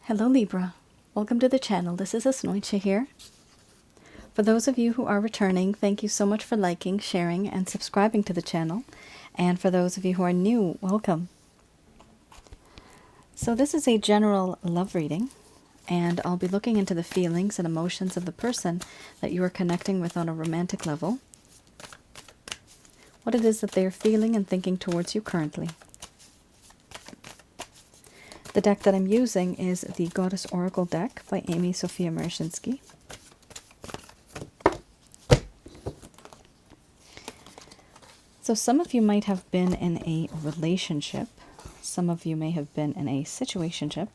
Hello Libra, welcome to the channel. This is Asnointia here. For those of you who are returning, thank you so much for liking, sharing, and subscribing to the channel. And for those of you who are new, welcome. So this is a general love reading, and I'll be looking into the feelings and emotions of the person that you are connecting with on a romantic level. What it is that they are feeling and thinking towards you currently. The deck that I'm using is the Goddess Oracle deck by Amy Sophia Marashinsky. So some of you might have been in a relationship. Some of you may have been in a situationship.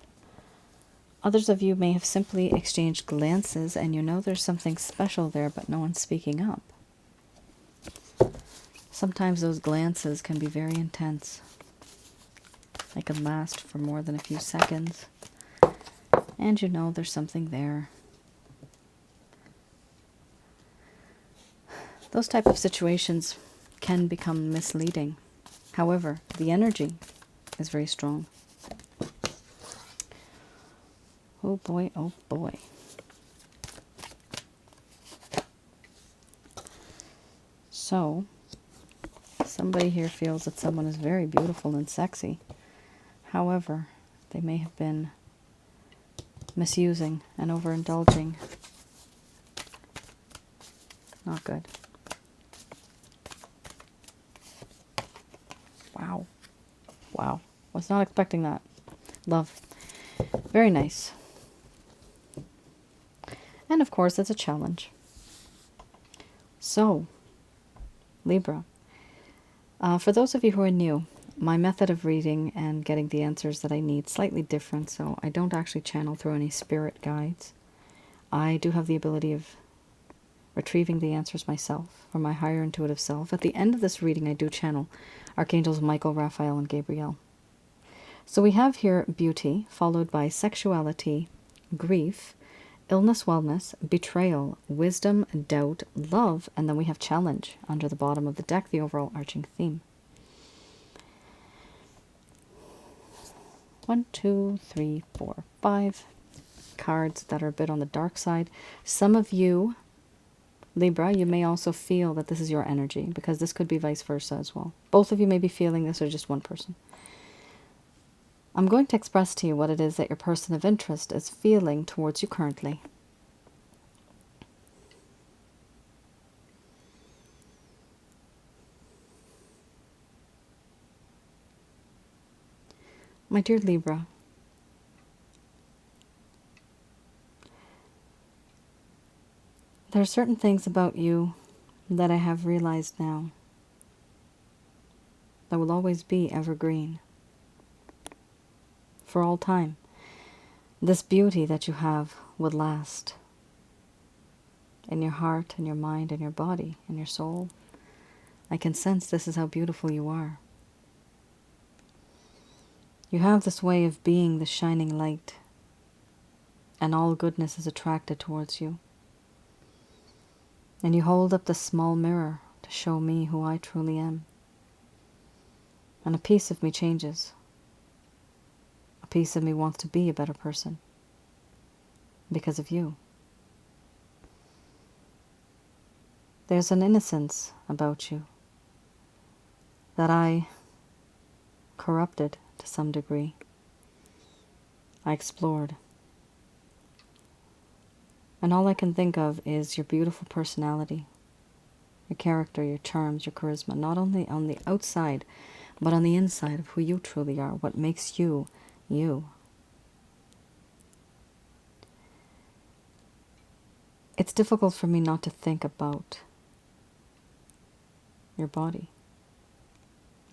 Others of you may have simply exchanged glances and you know there's something special there, but no one's speaking up. Sometimes those glances can be very intense. They can last for more than a few seconds. And you know there's something there. Those type of situations can become misleading. However, the energy is very strong. Oh boy, oh boy. So, somebody here feels that someone is very beautiful and sexy. However, they may have been misusing and overindulging. Not good. Wow. Wow. Was not expecting that. Love. Very nice. And of course, it's a challenge. So, Libra. For those of you who are new, my method of reading and getting the answers that I need is slightly different, so I don't actually channel through any spirit guides. I do have the ability of retrieving the answers myself, from my higher intuitive self. At the end of this reading, I do channel Archangels Michael, Raphael, and Gabriel. So we have here beauty, followed by sexuality, grief, illness, wellness, betrayal, wisdom, doubt, love, and then we have challenge under the bottom of the deck, the overall arching theme. 1, 2, 3, 4, 5 cards that are a bit on the dark side. Some of you, Libra, you may also feel that this is your energy, because this could be vice versa as well. Both of you may be feeling this, or just one person. I'm going to express to you what it is that your person of interest is feeling towards you currently. My dear Libra, there are certain things about you that I have realized now that will always be evergreen. For all time. This beauty that you have would last in your heart, in your mind, in your body, in your soul. I can sense this is how beautiful you are. You have this way of being the shining light, and all goodness is attracted towards you. And you hold up the small mirror to show me who I truly am. And a piece of me changes. A piece of me wants to be a better person because of you. There's an innocence about you that I corrupted to some degree. I explored. And all I can think of is your beautiful personality, your character, your charms, your charisma, not only on the outside, but on the inside of who you truly are, what makes you, you. It's difficult for me not to think about your body.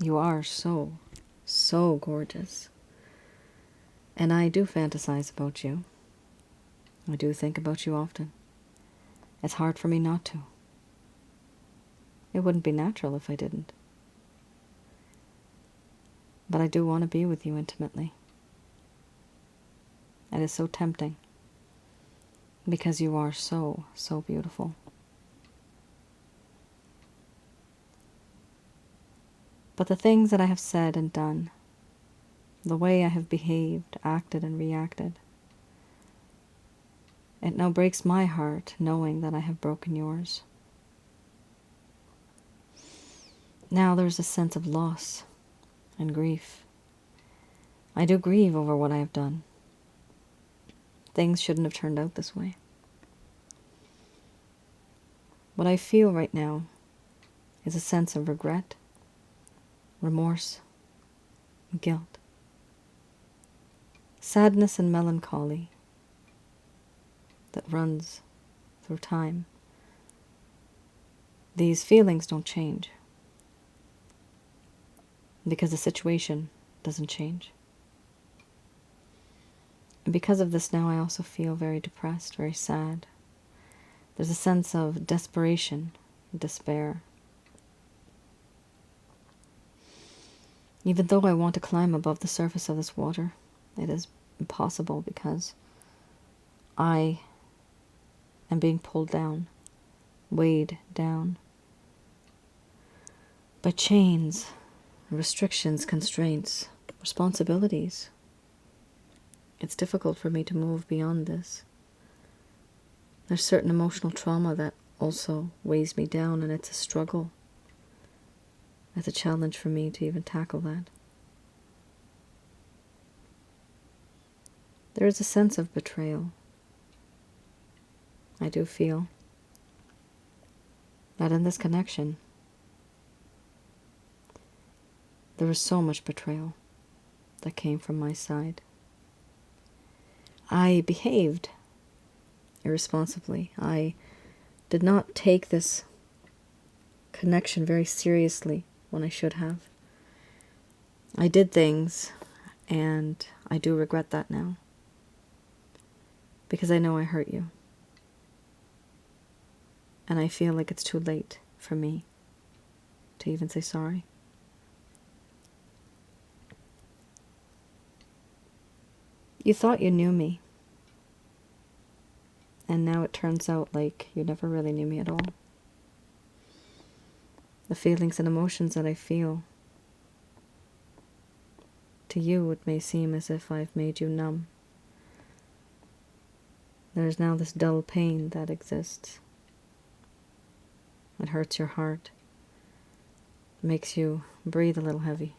You are so, so gorgeous. And I do fantasize about you. I do think about you often. It's hard for me not to. It wouldn't be natural if I didn't. But I do want to be with you intimately. It is so tempting. Because you are so, so beautiful. But the things that I have said and done, the way I have behaved, acted, and reacted, It now breaks my heart knowing that I have broken yours. Now there's a sense of loss and grief. I do grieve over what I have done. Things shouldn't have turned out this way. What I feel right now is a sense of regret, remorse, and guilt, sadness and melancholy that runs through time. These feelings don't change because the situation doesn't change. And because of this now I also feel very depressed, very sad. There's a sense of desperation, despair. Even though I want to climb above the surface of this water, it is impossible because I am being pulled down, weighed down by chains, restrictions, constraints, responsibilities. It's difficult for me to move beyond this. There's certain emotional trauma that also weighs me down, and it's a struggle. It's a challenge for me to even tackle that. There is a sense of betrayal. I do feel that in this connection, there was so much betrayal that came from my side. I behaved irresponsibly. I did not take this connection very seriously when I should have. I did things, and I do regret that now, because I know I hurt you. And I feel like it's too late for me to even say sorry. You thought you knew me, and now it turns out like you never really knew me at all. The feelings and emotions that I feel, to you it may seem as if I've made you numb. There is now this dull pain that exists. It hurts your heart. It makes you breathe a little heavy.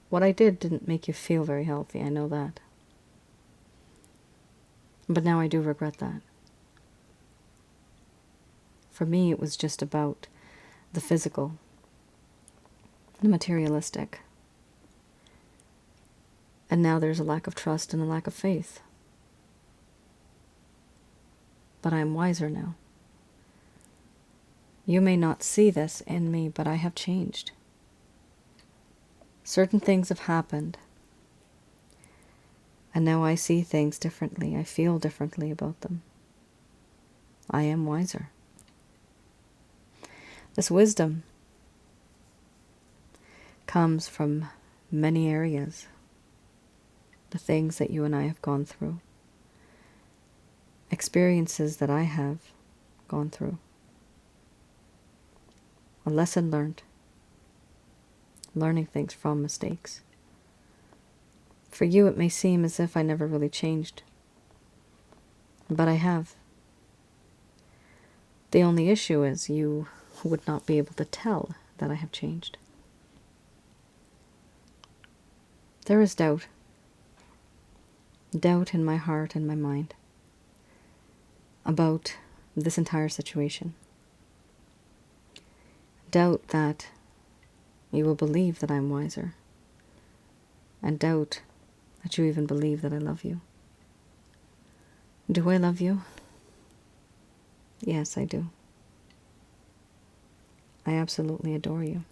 What I did didn't make you feel very healthy, I know that. But now I do regret that. For me, it was just about the physical, the materialistic. And now there's a lack of trust and a lack of faith. But I am wiser now. You may not see this in me, but I have changed. Certain things have happened, and now I see things differently. I feel differently about them. I am wiser. This wisdom comes from many areas, the things that you and I have gone through, experiences that I have gone through, a lesson learned, learning things from mistakes. For you, it may seem as if I never really changed, but I have. The only issue is you would not be able to tell that I have changed. There is doubt. Doubt in my heart and my mind about this entire situation. Doubt that you will believe that I'm wiser, and doubt that you even believe that I love you. Do I love you? Yes, I do. I absolutely adore you.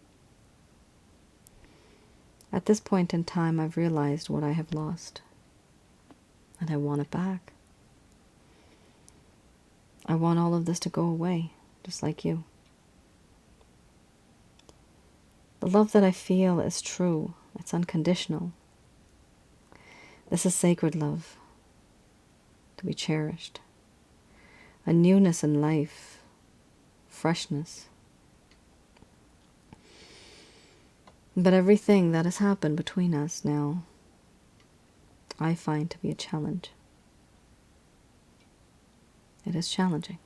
At this point in time, I've realized what I have lost, and I want it back. I want all of this to go away, just like you. The love that I feel is true. It's unconditional. This is sacred love, to be cherished. A newness in life, freshness. But everything that has happened between us now, I find to be a challenge. It is challenging.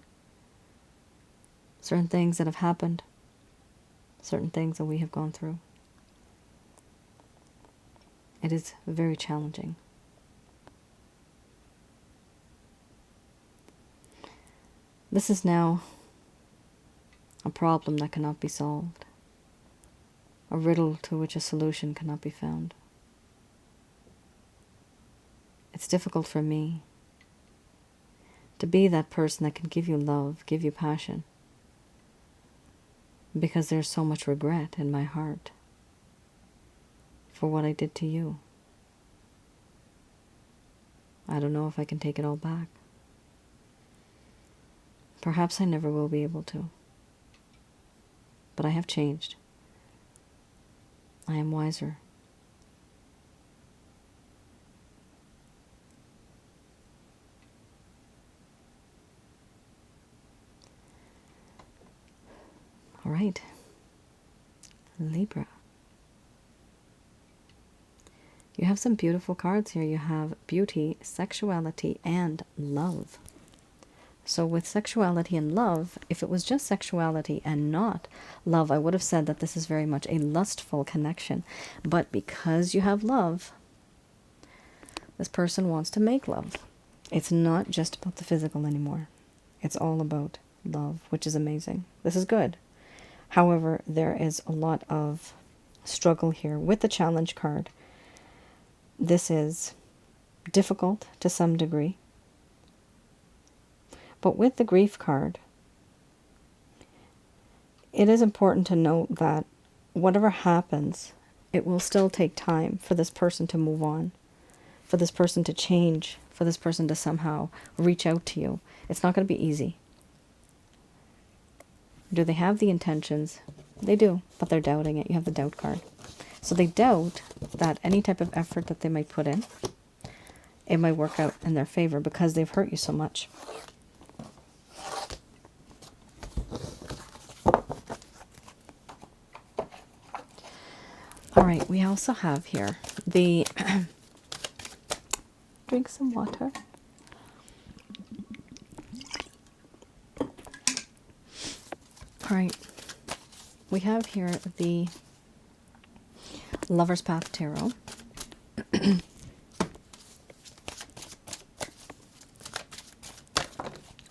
Certain things that have happened, certain things that we have gone through. It is very challenging. This is now a problem that cannot be solved, a riddle to which a solution cannot be found. It's difficult for me to be that person that can give you love, give you passion, because there's so much regret in my heart for what I did to you. I don't know if I can take it all back. Perhaps I never will be able to. But I have changed. I am wiser. All right. Libra. You have some beautiful cards here. You have beauty, sexuality, and love. So with sexuality and love, if it was just sexuality and not love, I would have said that this is very much a lustful connection. But because you have love, this person wants to make love. It's not just about the physical anymore. It's all about love, which is amazing. This is good. However, there is a lot of struggle here with the challenge card. This is difficult to some degree. But with the grief card, it is important to note that whatever happens, it will still take time for this person to move on, for this person to change, for this person to somehow reach out to you. It's not going to be easy. Do they have the intentions? They do, but they're doubting it. You have the doubt card. So they doubt that any type of effort that they might put in, it might work out in their favor because they've hurt you so much. All right, we also have here the drink some water. All right, we have here the Lover's Path Tarot.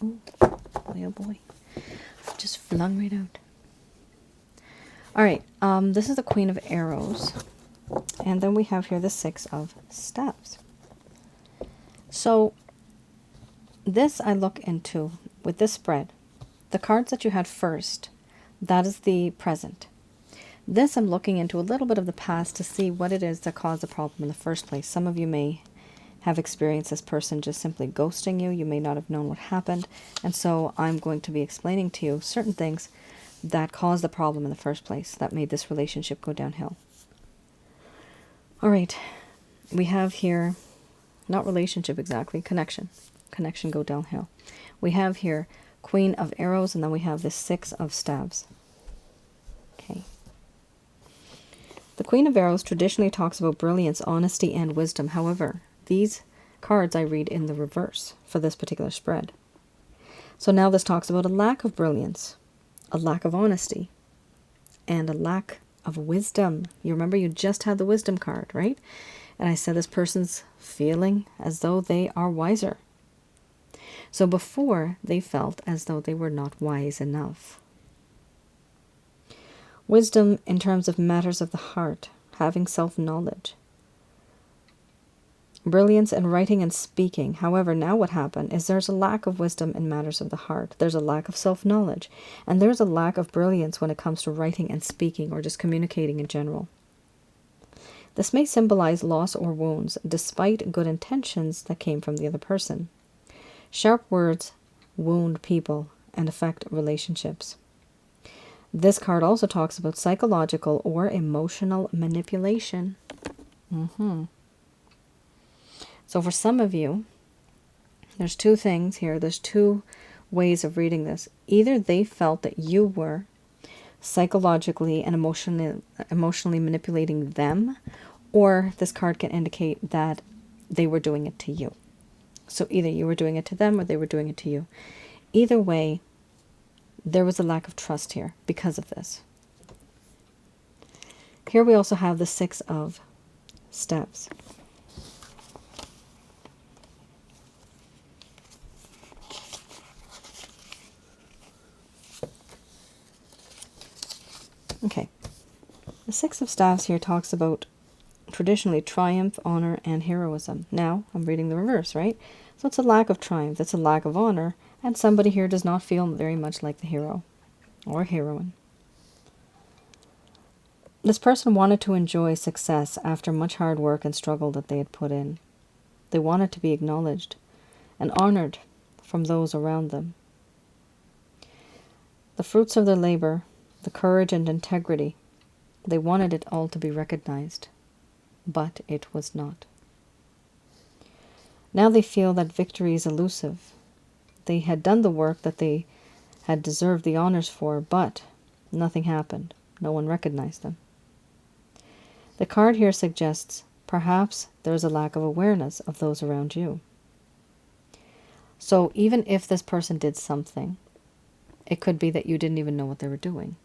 Oh boy, oh boy. Just flung right out. All right, this is the Queen of Arrows. And then we have here the Six of Staves. So this I look into with this spread. The cards that you had first, that is the present. This I'm looking into a little bit of the past to see what it is that caused the problem in the first place. Some of you may have experienced this person just simply ghosting you. You may not have known what happened. And so I'm going to be explaining to you certain things that caused the problem in the first place, that made this relationship go downhill. All right, we have here, not relationship exactly, connection. Connection go downhill. We have here Queen of Arrows, and then we have the Six of Staves. Okay. The Queen of Arrows traditionally talks about brilliance, honesty, and wisdom. However, these cards I read in the reverse for this particular spread. So now this talks about a lack of brilliance, a lack of honesty, and a lack of wisdom. You remember you just had the wisdom card, right? And I said this person's feeling as though they are wiser. So before, they felt as though they were not wise enough. Wisdom in terms of matters of the heart, having self-knowledge. Brilliance in writing and speaking. However, now what happened is there's a lack of wisdom in matters of the heart. There's a lack of self-knowledge. And there's a lack of brilliance when it comes to writing and speaking or just communicating in general. This may symbolize loss or wounds, despite good intentions that came from the other person. Sharp words wound people and affect relationships. This card also talks about psychological or emotional manipulation. So for some of you, there's two things here. There's two ways of reading this. Either they felt that you were psychologically and emotionally manipulating them, or this card can indicate that they were doing it to you. So either you were doing it to them or they were doing it to you. Either way, there was a lack of trust here because of this. Here we also have the Six of Staves. Okay. The Six of Staves here talks about traditionally triumph, honor, and heroism. Now, I'm reading the reverse, right? So it's a lack of triumph, it's a lack of honor, and somebody here does not feel very much like the hero or heroine. This person wanted to enjoy success after much hard work and struggle that they had put in. They wanted to be acknowledged and honored from those around them. The fruits of their labor, the courage and integrity, they wanted it all to be recognized, but it was not. Now they feel that victory is elusive. They had done the work that they had deserved the honors for, but nothing happened. No one recognized them. The card here suggests perhaps there is a lack of awareness of those around you. So even if this person did something, it could be that you didn't even know what they were doing.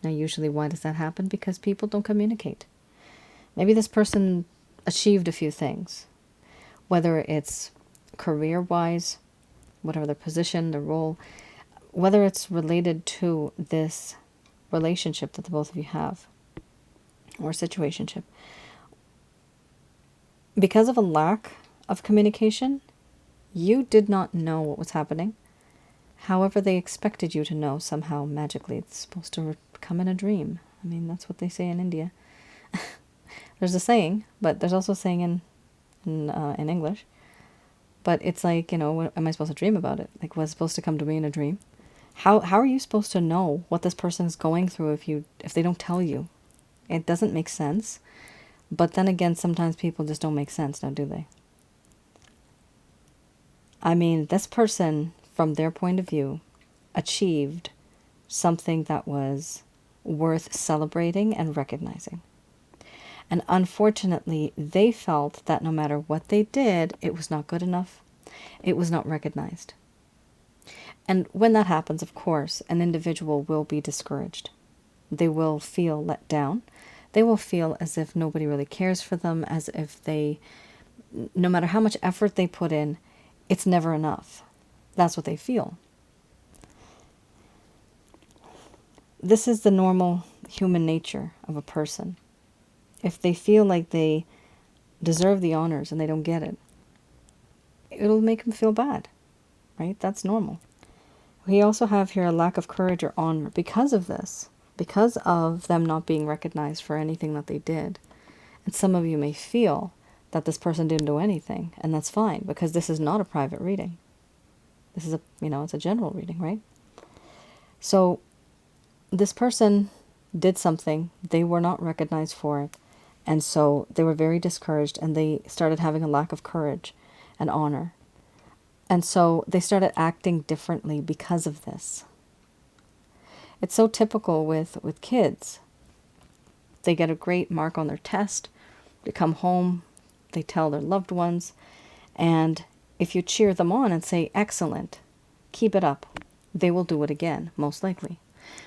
Now usually why does that happen? Because people don't communicate. Maybe this person achieved a few things, whether it's career-wise, whatever their position, their role, whether it's related to this relationship that the both of you have, or situationship. Because of a lack of communication, you did not know what was happening. However, they expected you to know somehow magically. It's supposed to come in a dream. I mean, that's what they say in India. There's a saying, but there's also a saying in English. But it's like, you know, what, am I supposed to dream about it? Like, was it supposed to come to me in a dream? How are you supposed to know what this person is going through if they don't tell you? It doesn't make sense. But then again, sometimes people just don't make sense, now do they? I mean, this person, from their point of view, achieved something that was worth celebrating and recognizing. And unfortunately, they felt that no matter what they did, it was not good enough. It was not recognized. And when that happens, of course, an individual will be discouraged. They will feel let down. They will feel as if nobody really cares for them, as if no matter how much effort they put in, it's never enough. That's what they feel. This is the normal human nature of a person. If they feel like they deserve the honors and they don't get it, it'll make them feel bad, right? That's normal. We also have here a lack of courage or honor because of this, because of them not being recognized for anything that they did. And some of you may feel that this person didn't do anything, and that's fine, because this is not a private reading. This is it's a general reading, right? So this person did something, they were not recognized for it, and so they were very discouraged, and they started having a lack of courage and honor. And so they started acting differently because of this. It's so typical with kids. They get a great mark on their test, they come home, they tell their loved ones, and if you cheer them on and say, excellent, keep it up, they will do it again, most likely.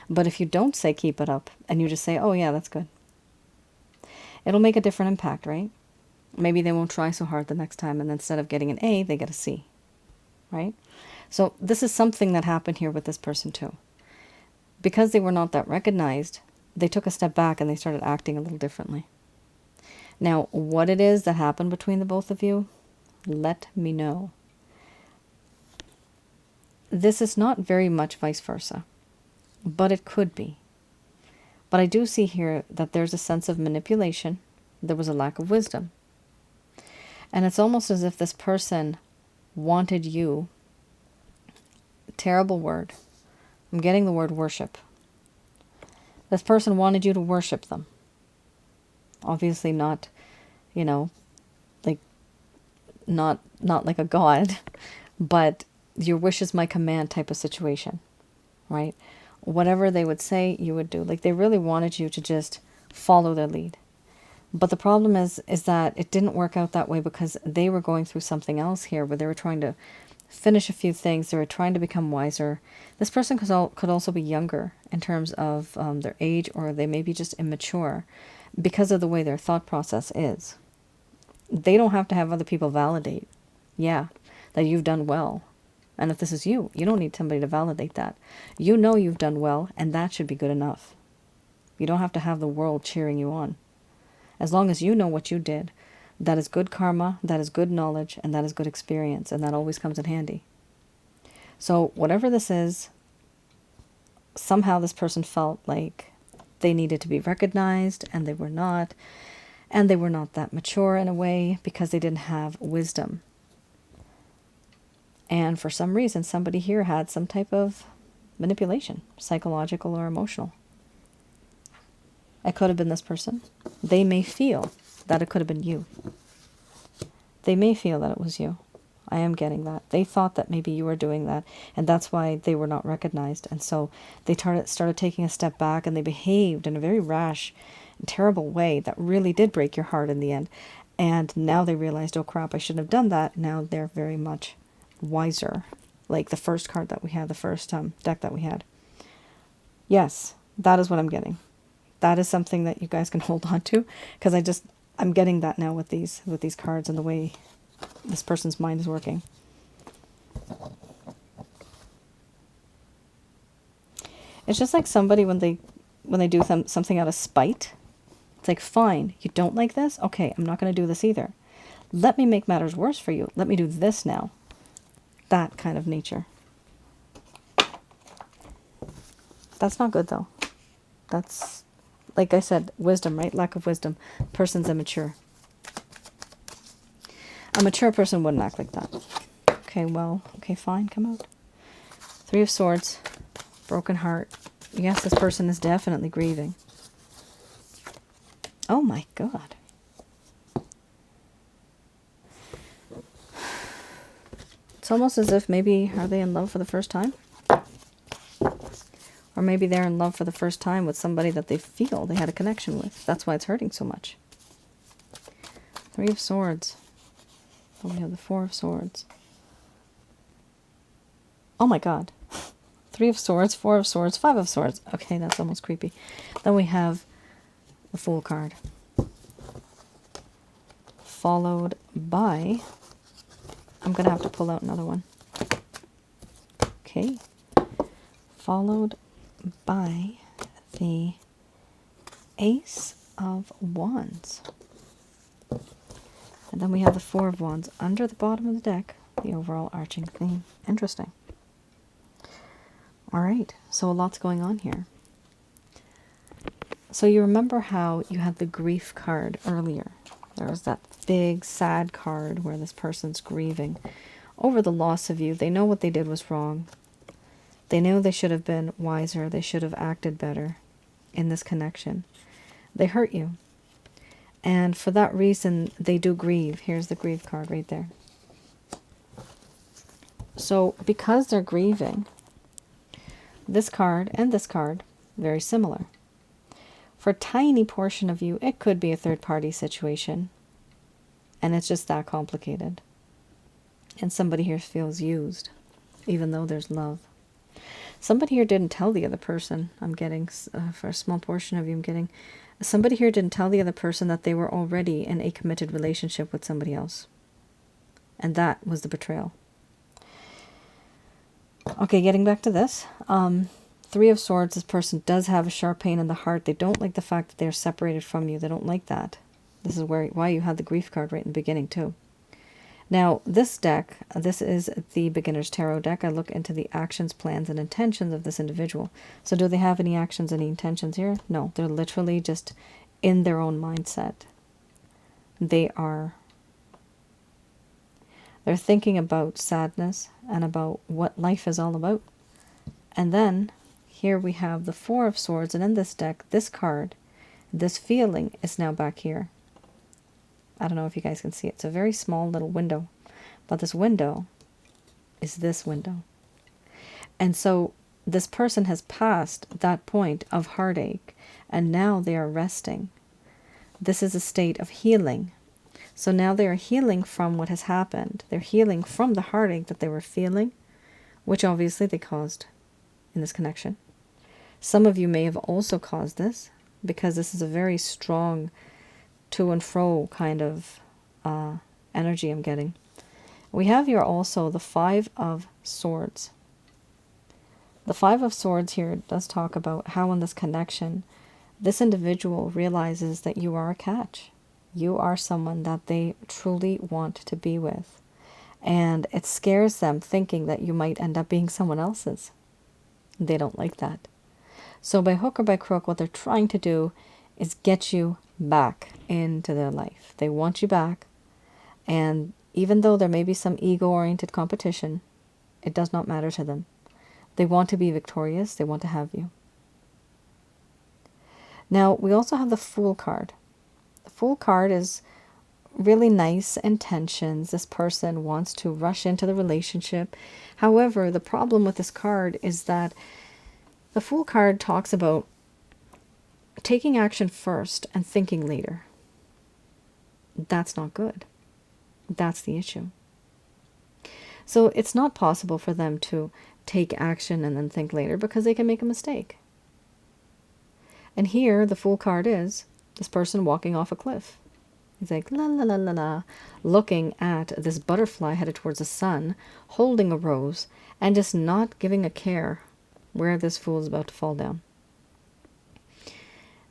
But if you don't say keep it up, and you just say, oh yeah, that's good, it'll make a different impact, right? Maybe they won't try so hard the next time, and instead of getting an A, they get a C, right? So this is something that happened here with this person too. Because they were not that recognized, they took a step back and they started acting a little differently. Now, what it is that happened between the both of you, let me know. This is not very much vice versa, but it could be. But I do see here that there's a sense of manipulation. There was a lack of wisdom. And it's almost as if this person wanted you, terrible word, I'm getting the word worship. This person wanted you to worship them. Obviously not, like, not like a god, but your wish is my command type of situation, right? Whatever they would say, you would do. Like, they really wanted you to just follow their lead. But the problem is that it didn't work out that way because they were going through something else here where they were trying to finish a few things. They were trying to become wiser. This person could also be younger in terms of their age, or they may be just immature because of the way their thought process is. They don't have to have other people validate, yeah, that you've done well. And if this is you, you don't need somebody to validate that. You know you've done well, and that should be good enough. You don't have to have the world cheering you on. As long as you know what you did, that is good karma, that is good knowledge, and that is good experience, and that always comes in handy. So whatever this is, somehow this person felt like they needed to be recognized, and they were not. And they were not that mature in a way because they didn't have wisdom. And for some reason, somebody here had some type of manipulation, psychological or emotional. It could have been this person. They may feel that it could have been you. They may feel that it was you. I am getting that. They thought that maybe you were doing that, and that's why they were not recognized. And so they started taking a step back, and they behaved in a very rash and terrible way that really did break your heart in the end. And now they realized, oh crap, I shouldn't have done that. Now they're very much wiser. Like the first card that we had, the first deck that we had. Yes, that is what I'm getting. That is something that you guys can hold on to, because I'm getting that now with these cards and the way this person's mind is working. It's just like somebody when they do something out of spite. It's like, fine, you don't like this? Okay, I'm not going to do this either. Let me make matters worse for you. Let me do this now. That kind of nature. That's not good though. That's, like I said, wisdom, right? Lack of wisdom. Person's immature. A mature person wouldn't act like that. Okay, well, okay, fine, come out. Three of Swords, broken heart. Yes, this person is definitely grieving. Oh my God. It's almost as if maybe, are they in love for the first time? Or maybe they're in love for the first time with somebody that they feel they had a connection with. That's why it's hurting so much. Three of Swords. Oh, we have the Four of Swords. Oh my God. Three of Swords, Four of Swords, Five of Swords. Okay, that's almost creepy. Then we have the Fool card. Followed by, I'm going to have to pull out another one. Okay. Followed by the Ace of Wands. And then we have the Four of Wands under the bottom of the deck, the overall arching theme. Interesting. All right, so a lot's going on here. So you remember how you had the grief card earlier. There was that big sad card where this person's grieving over the loss of you. They know what they did was wrong. They knew they should have been wiser. They should have acted better in this connection. They hurt you. And for that reason, they do grieve. Here's the grief card right there. So because they're grieving, this card and this card, very similar. For a tiny portion of you, it could be a third-party situation. And it's just that complicated. And somebody here feels used, even though there's love. Somebody here didn't tell the other person, I'm getting, for a small portion of you, I'm getting, somebody here didn't tell the other person that they were already in a committed relationship with somebody else. And that was the betrayal. Okay, getting back to this. Three of Swords, this person does have a sharp pain in the heart. They don't like the fact that they're separated from you. They don't like that. This is why you had the grief card right in the beginning too. Now, this deck, this is the Beginner's Tarot deck. I look into the actions, plans, and intentions of this individual. So do they have any actions, any intentions here? No, they're literally just in their own mindset. They're thinking about sadness and about what life is all about. And then here we have the Four of Swords, and in this deck, this card, this feeling is now back here. I don't know if you guys can see it. It's a very small little window. But this window is this window. And so this person has passed that point of heartache, and now they are resting. this is a state of healing. So now they are healing from what has happened. They're healing from the heartache that they were feeling, which obviously they caused in this connection. Some of you may have also caused this, because this is a very strong to and fro kind of energy I'm getting. We have here also the Five of Swords. The Five of Swords here does talk about how in this connection, this individual realizes that you are a catch. You are someone that they truly want to be with. And it scares them thinking that you might end up being someone else's. They don't like that. So by hook or by crook, what they're trying to do is get you back into their life. They want you back. And even though there may be some ego-oriented competition, it does not matter to them. They want to be victorious. They want to have you. Now, we also have the Fool card. The Fool card is really nice intentions. This person wants to rush into the relationship. However, the problem with this card is that the Fool card talks about taking action first and thinking later. That's not good. That's the issue. So it's not possible for them to take action and then think later, because they can make a mistake. And here, the Fool card is this person walking off a cliff. He's like, la la la la la, looking at this butterfly headed towards the sun, holding a rose, and just not giving a care where this fool is about to fall down.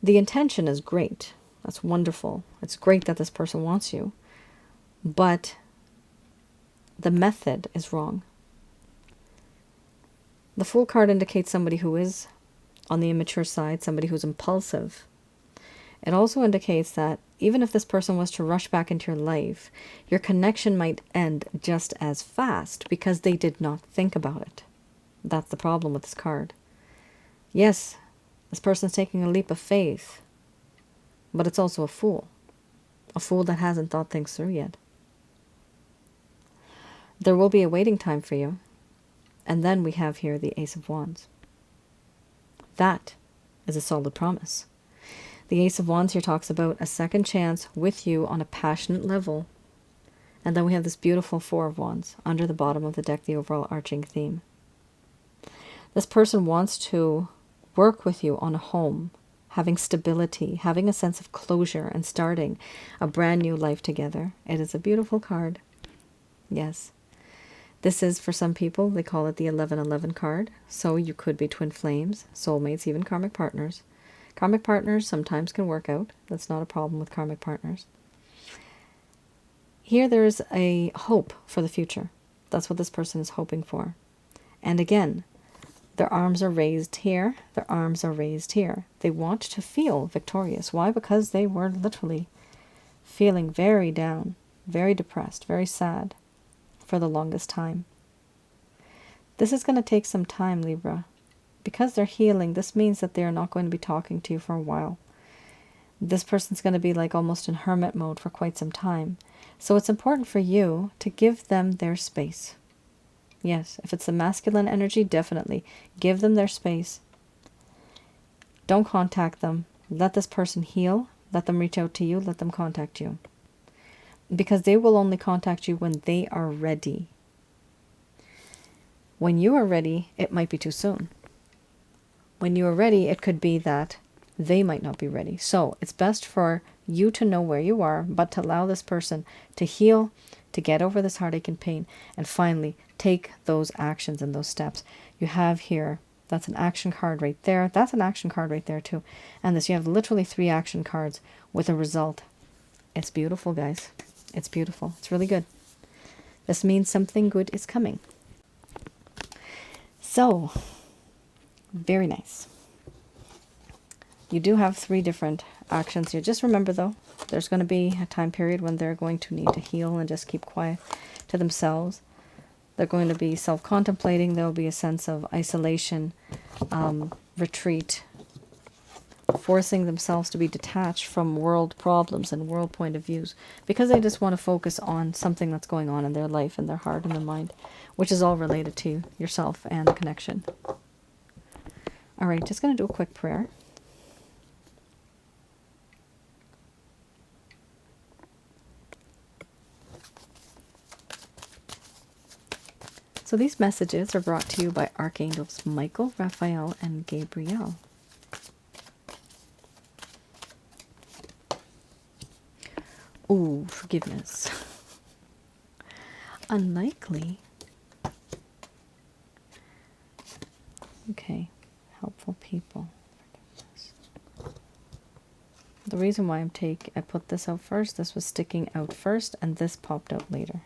The intention is great. That's wonderful. It's great that this person wants you. But the method is wrong. The Fool card indicates somebody who is on the immature side, somebody who's impulsive. It also indicates that even if this person was to rush back into your life, your connection might end just as fast because they did not think about it. That's the problem with this card. Yes, this person's taking a leap of faith, but it's also a fool that hasn't thought things through yet. There will be a waiting time for you, and then we have here the Ace of Wands. That is a solid promise. The Ace of Wands here talks about a second chance with you on a passionate level. And then we have this beautiful Four of Wands under the bottom of the deck, the overall arching theme. This person wants to work with you on a home, having stability, having a sense of closure, and starting a brand new life together. It is a beautiful card. Yes. This is, for some people, they call it the 1111 card. So you could be twin flames, soulmates, even karmic partners. Karmic partners sometimes can work out. That's not a problem with karmic partners. Here there is a hope for the future. That's what this person is hoping for. And again, their arms are raised here. Their arms are raised here. They want to feel victorious. Why? Because they were literally feeling very down, very depressed, very sad for the longest time. This is going to take some time, Libra. Because they're healing, this means that they're not going to be talking to you for a while. This person's going to be like almost in hermit mode for quite some time. So it's important for you to give them their space. Yes, if it's the masculine energy, definitely give them their space. Don't contact them. Let this person heal. Let them reach out to you. Let them contact you. Because they will only contact you when they are ready. When you are ready, it might be too soon. When you are ready, it could be that they might not be ready. So it's best for you to know where you are, but to allow this person to heal, to get over this heartache and pain, and finally take those actions and those steps. You have here, that's an action card right there. That's an action card right there too. And this, you have literally 3 action cards with a result. It's beautiful, guys. It's beautiful. It's really good. This means something good is coming. So, very nice. You do have 3 different actions here. Just remember though, there's going to be a time period when they're going to need to heal and just keep quiet to themselves. They're going to be self-contemplating. There will be a sense of isolation, retreat, forcing themselves to be detached from world problems and world point of views, because they just want to focus on something that's going on in their life and their heart and their mind, which is all related to yourself and the connection. All right, just going to do a quick prayer. So these messages are brought to you by Archangels Michael, Raphael, and Gabriel. Ooh, forgiveness. Unlikely. Okay, helpful people. Forgiveness. The reason why I put this out first, this was sticking out first, and this popped out later.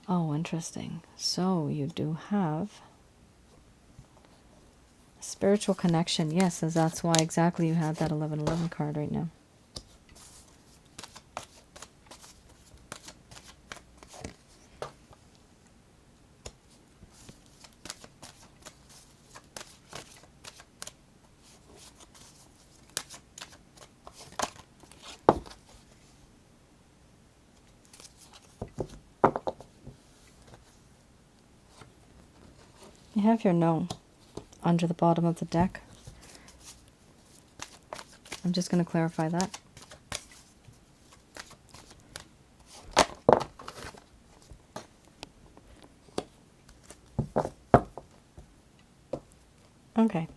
Oh, interesting. So you do have a spiritual connection. Yes, as that's why exactly you had that 1111 card right now. You have your no under the bottom of the deck. I'm just going to clarify that. Okay.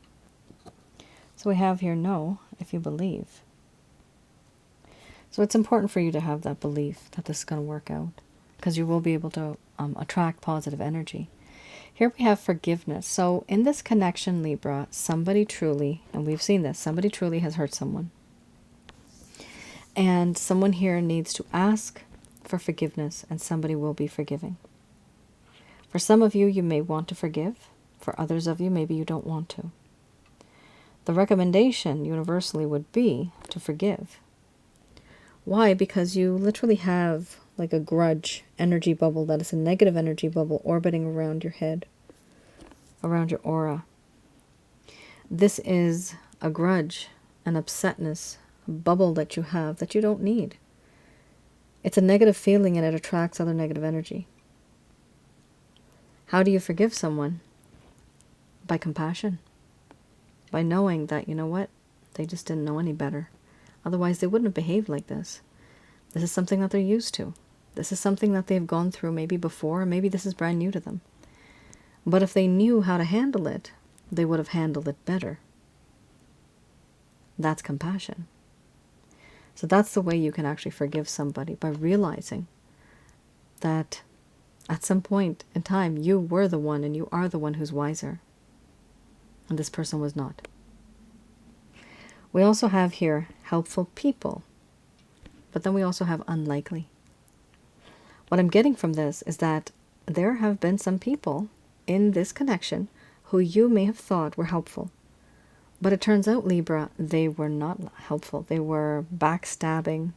So we have here no, if you believe. So it's important for you to have that belief that this is going to work out, because you will be able to attract positive energy. Here we have forgiveness. So in this connection, Libra, somebody truly, and we've seen this, somebody truly has hurt someone. And someone here needs to ask for forgiveness, and somebody will be forgiving. For some of you, you may want to forgive. For others of you, maybe you don't want to. The recommendation universally would be to forgive. Why? Because you literally have like a grudge energy bubble that is a negative energy bubble orbiting around your head, around your aura. This is a grudge, an upsetness, a bubble that you have that you don't need. It's a negative feeling and it attracts other negative energy. How do you forgive someone? By compassion. By knowing that, you know what, they just didn't know any better. Otherwise, they wouldn't have behaved like this. This is something that they're used to. This is something that they've gone through maybe before, or maybe this is brand new to them. But if they knew how to handle it, they would have handled it better. That's compassion. So that's the way you can actually forgive somebody, by realizing that at some point in time, you were the one and you are the one who's wiser. And this person was not. We also have here helpful people. But then we also have unlikely. What I'm getting from this is that there have been some people in this connection who you may have thought were helpful. But it turns out, Libra, they were not helpful. They were backstabbing,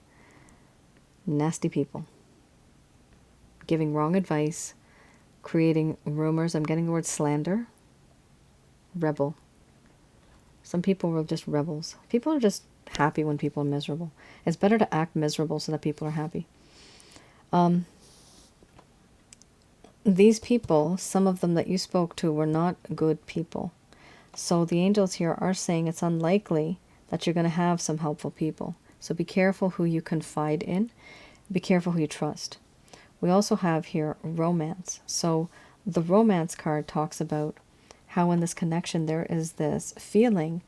nasty people. Giving wrong advice, creating rumors. I'm getting the word slander. Rebel. Some people were just rebels. People are just happy when people are miserable. It's better to act miserable so that people are happy. These people, some of them that you spoke to, were not good people. So the angels here are saying it's unlikely that you're going to have some helpful people. So be careful who you confide in. Be careful who you trust. We also have here romance. So the romance card talks about how in this connection there is this feeling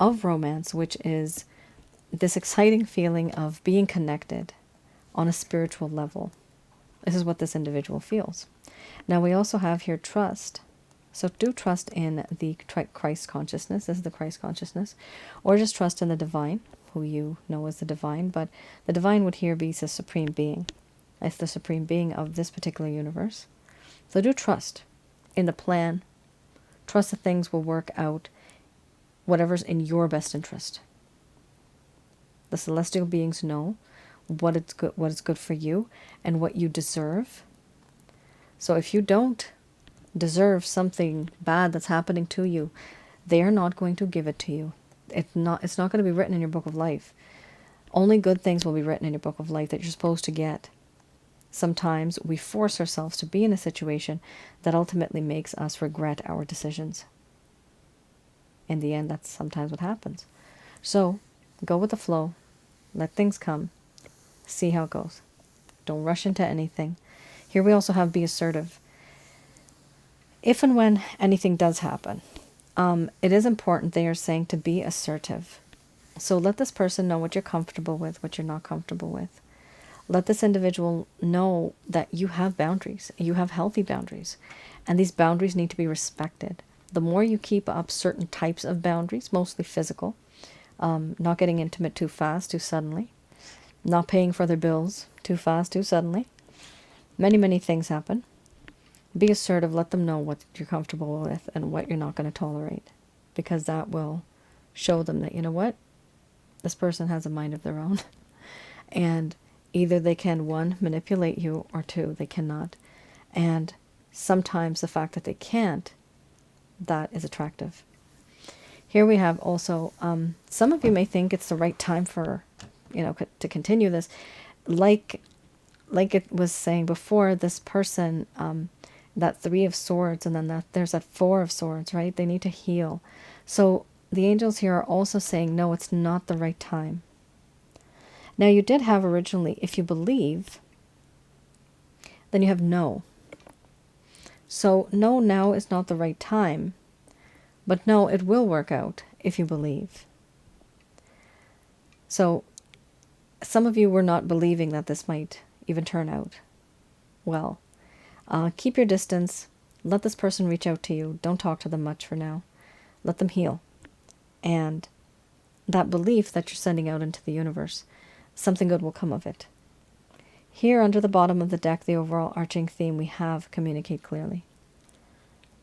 of romance, which is this exciting feeling of being connected on a spiritual level. This is what this individual feels. Now we also have here trust. So do trust in the Christ consciousness. This is the Christ consciousness. Or just trust in the divine, who you know as the divine. But the divine would here be the supreme being. It's the supreme being of this particular universe. So do trust in the plan. Trust that things will work out, whatever's in your best interest. The celestial beings know what is good for you and what you deserve. So if you don't deserve something bad that's happening to you, they are not going to give it to you. It's not going to be written in your book of life. Only good things will be written in your book of life that you're supposed to get. Sometimes we force ourselves to be in a situation that ultimately makes us regret our decisions. In the end, that's sometimes what happens. So go with the flow. Let things come. See how it goes. Don't rush into anything. Here we also have be assertive. If and when anything does happen, it is important, they are saying, to be assertive. So let this person know what you're comfortable with, what you're not comfortable with. Let this individual know that you have boundaries. You have healthy boundaries. And these boundaries need to be respected. The more you keep up certain types of boundaries, mostly physical, not getting intimate too fast, too suddenly, not paying for their bills too fast, too suddenly. Many, many things happen. Be assertive. Let them know what you're comfortable with and what you're not going to tolerate. Because that will show them that, you know what? This person has a mind of their own. And either they can, one, manipulate you, or two, they cannot. And sometimes the fact that they can't, that is attractive. Here we have also, some of you may think it's the right time for, to continue this. Like it was saying before, this person, that 3 of Swords, and then there's that 4 of Swords, right? They need to heal. So the angels here are also saying, no, it's not the right time. Now, you did have originally, if you believe, then you have no. So no, now is not the right time. But no, it will work out if you believe. So some of you were not believing that this might even turn out well. Keep your distance. Let this person reach out to you. Don't talk to them much for now. Let them heal. And that belief that you're sending out into the universe, something good will come of it. Here under the bottom of the deck, the overall arching theme, we have communicate clearly.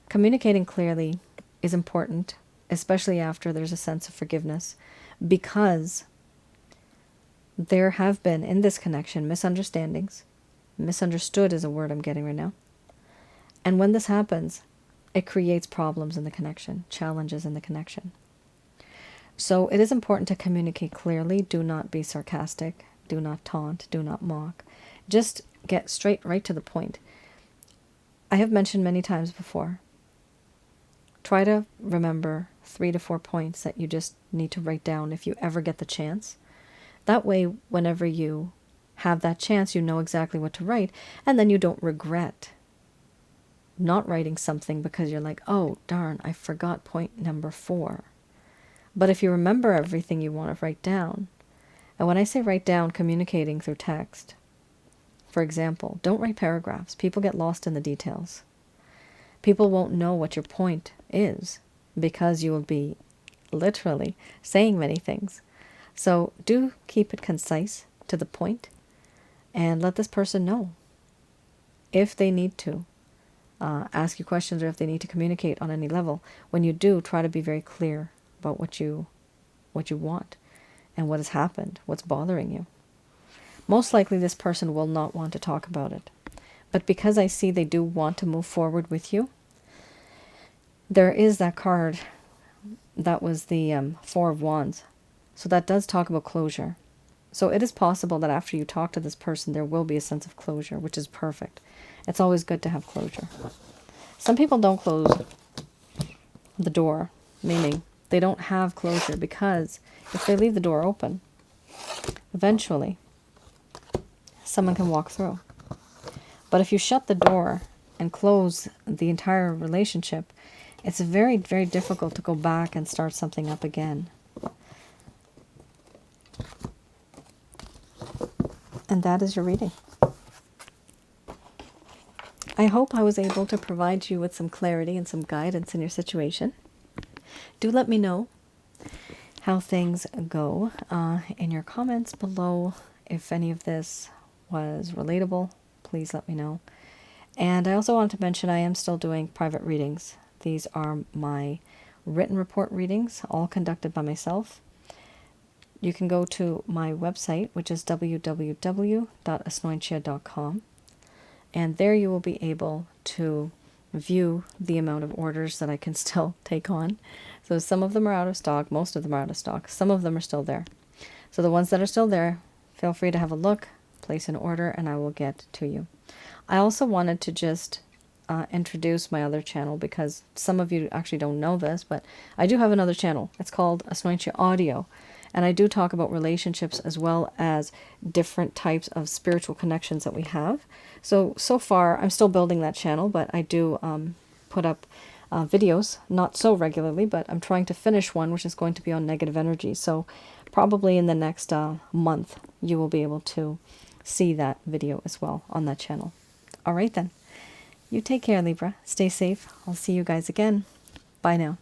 Communicating clearly is important, especially after there's a sense of forgiveness, because there have been, in this connection, misunderstandings. Misunderstood is a word I'm getting right now. And when this happens, it creates problems in the connection, challenges in the connection. So it is important to communicate clearly. Do not be sarcastic. Do not taunt. Do not mock. Just get right to the point. I have mentioned many times before, try to remember 3 to 4 points that you just need to write down if you ever get the chance. That way, whenever you have that chance, you know exactly what to write, and then you don't regret not writing something because you're like, oh, darn, I forgot point number 4. But if you remember everything you want to write down, and when I say write down, communicating through text, for example, don't write paragraphs. People get lost in the details. People won't know what your point is because you will be literally saying many things. So do keep it concise, to the point, and let this person know if they need to ask you questions or if they need to communicate on any level. When you do, try to be very clear about what you want and what has happened, what's bothering you. Most likely this person will not want to talk about it. But because I see they do want to move forward with you, there is that card that was the 4 of Wands. So that does talk about closure. So it is possible that after you talk to this person, there will be a sense of closure, which is perfect. It's always good to have closure. Some people don't close the door, meaning they don't have closure, because if they leave the door open, eventually someone can walk through. But if you shut the door and close the entire relationship, it's very, very difficult to go back and start something up again. And that is your reading. I hope I was able to provide you with some clarity and some guidance in your situation. Do let me know how things go in your comments below. If any of this was relatable, please let me know. And I also wanted to mention I am still doing private readings. These are my written report readings, all conducted by myself. You can go to my website, which is www.asnointia.com, and there you will be able to view the amount of orders that I can still take on. So some of them are out of stock, most of them are out of stock, some of them are still there. So the ones that are still there, feel free to have a look, place an order, and I will get to you. I also wanted to just introduce my other channel, because some of you actually don't know this, but I do have another channel. It's called Asnointia Audio, and I do talk about relationships as well as different types of spiritual connections that we have. So far, I'm still building that channel, but I do put up videos, not so regularly, but I'm trying to finish one, which is going to be on negative energy. So probably in the next month, you will be able to see that video as well on that channel. All right then. You take care, Libra. Stay safe. I'll see you guys again. Bye now.